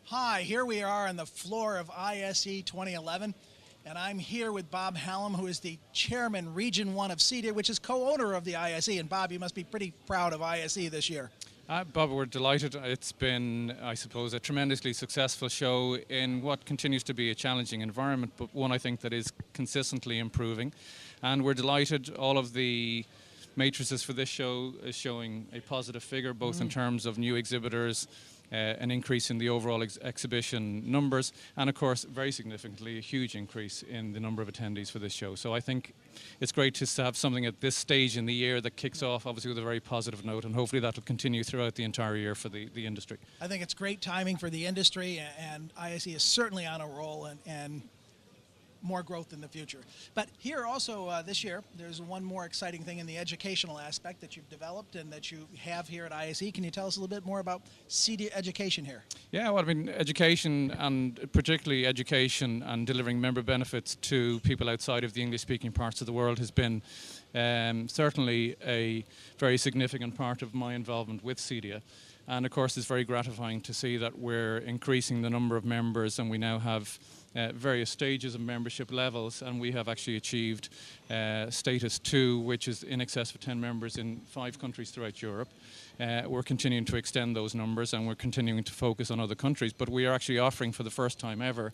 Hi, here we are on the floor of ISE 2011, and I'm here with Bob Hallam, who is the chairman, Region 1 of CEDIA, which is co-owner of the ISE. And Bob, you must be pretty proud of ISE this year. Bob, we're delighted. It's been, I suppose, a tremendously successful show in what continues to be a challenging environment, but one I think that is consistently improving. And we're delighted. All of the matrices for this show is showing a positive figure, both in terms of new exhibitors, an increase in the overall exhibition numbers, and of course, very significantly, a huge increase in the number of attendees for this show. So I think it's great to have something at this stage in the year that kicks off, obviously, with a very positive note, and hopefully that will continue throughout the entire year for the industry. I think it's great timing for the industry, and ISE is certainly on a roll, and more growth in the future. But here also this year, there's one more exciting thing in the educational aspect that you've developed and that you have here at ISE. Can you tell us a little bit more about CEDIA education here? Yeah, well, I mean, education, and particularly education and delivering member benefits to people outside of the English-speaking parts of the world has been certainly a very significant part of my involvement with CEDIA. And of course, it's very gratifying to see that we're increasing the number of members, and we now have various stages of membership levels, and we have actually achieved status 2, which is in excess of 10 members in 5 countries throughout Europe. We're continuing to extend those numbers, and we're continuing to focus on other countries, but we are actually offering for the first time ever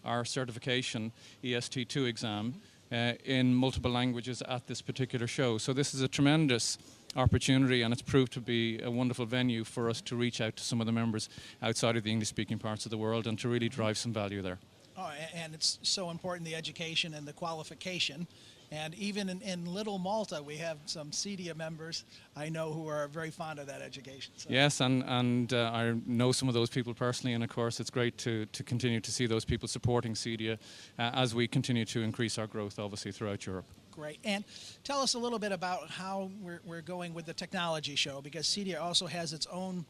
our certification EST2 exam in multiple languages at this particular show. So this is a tremendous opportunity, and it's proved to be a wonderful venue for us to reach out to some of the members outside of the English-speaking parts of the world and to really drive some value there. Oh, and it's so important, the education and the qualification. And even in Little Malta, we have some CEDIA members I know who are very fond of that education. So. Yes, and I know some of those people personally, and of course it's great to continue to see those people supporting CEDIA as we continue to increase our growth, obviously, throughout Europe. Great. And tell us a little bit about how we're going with the technology show, because CEDIA also has its own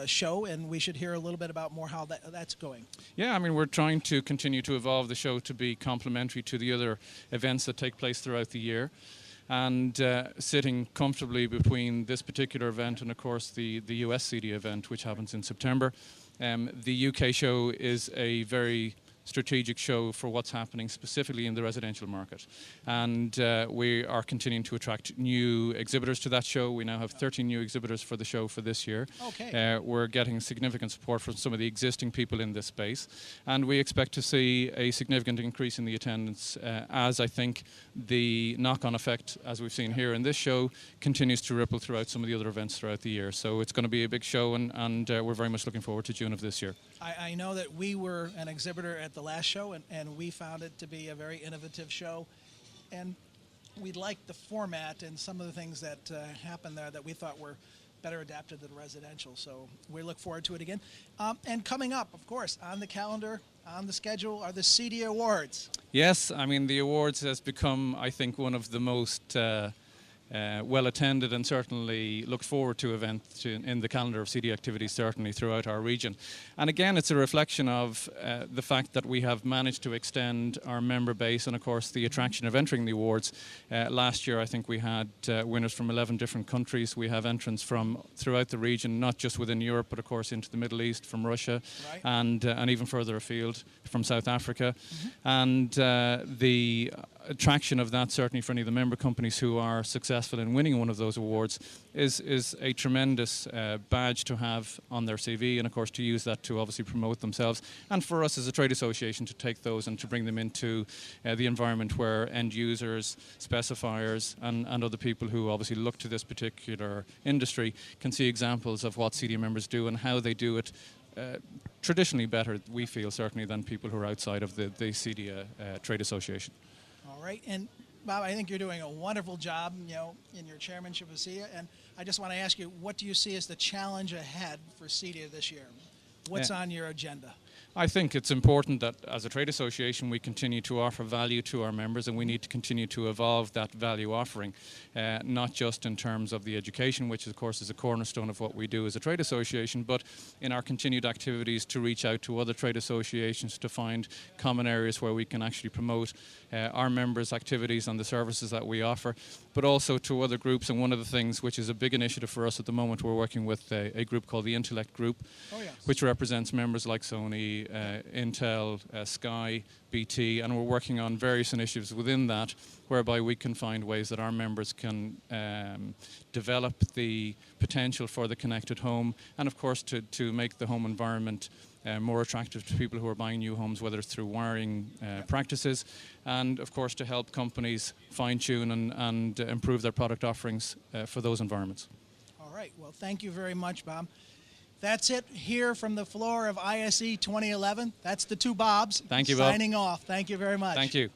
show, and we should hear a little bit about more how that's going. Yeah, I mean, we're trying to continue to evolve the show to be complementary to the other events that take place throughout the year. And sitting comfortably between this particular event and, of course, the US CEDIA event, which happens in September. The UK show is a very strategic show for what's happening specifically in the residential market, and we are continuing to attract new exhibitors to that show. We now have 13 new exhibitors for the show for this year. Okay. We're getting significant support from some of the existing people in this space, and we expect to see a significant increase in the attendance as I think the knock-on effect, as we've seen here in this show, continues to ripple throughout some of the other events throughout the year. So it's going to be a big show, and we're very much looking forward to June of this year. I know that we were an exhibitor at the last show, and we found it to be a very innovative show, and we liked the format and some of the things that happened there that we thought were better adapted to the residential. So we look forward to it again. And coming up, of course, on the calendar, on the schedule, are the CEDIA Awards. Yes, I mean, the awards has become, I think, one of the most well attended and certainly looked forward to events in the calendar of CEDIA activities, certainly throughout our region. And again, it's a reflection of the fact that we have managed to extend our member base and, of course, the attraction of entering the awards. Last year, I think we had winners from 11 different countries. We have entrants from throughout the region, not just within Europe, but of course into the Middle East, from Russia, right, and even further afield from South Africa. And the attraction of that, certainly for any of the member companies who are successful in winning one of those awards, is a tremendous badge to have on their CV, and of course to use that to obviously promote themselves, and for us as a trade association to take those and to bring them into the environment where end users, specifiers, and other people who obviously look to this particular industry can see examples of what CEDIA members do and how they do it traditionally better, we feel, certainly, than people who are outside of the CEDIA trade association. All right, and Bob, I think you're doing a wonderful job, in your chairmanship of CEDIA, and I just want to ask you, what do you see as the challenge ahead for CEDIA this year? What's on your agenda? I think it's important that as a trade association we continue to offer value to our members, and we need to continue to evolve that value offering, not just in terms of the education, which of course is a cornerstone of what we do as a trade association, but in our continued activities to reach out to other trade associations to find common areas where we can actually promote our members' activities and the services that we offer, but also to other groups. And one of the things which is a big initiative for us at the moment, we're working with a group called the Intellect Group, which represents members like Sony, Intel, Sky, BT, and we're working on various initiatives within that whereby we can find ways that our members can develop the potential for the connected home, and of course to make the home environment more attractive to people who are buying new homes, whether it's through wiring practices, and of course to help companies fine-tune and improve their product offerings for those environments. All right, well, thank you very much, Bob. That's it here from the floor of ISE 2011. That's the two Bobs. Thank you, Bob. Signing off. Thank you very much. Thank you.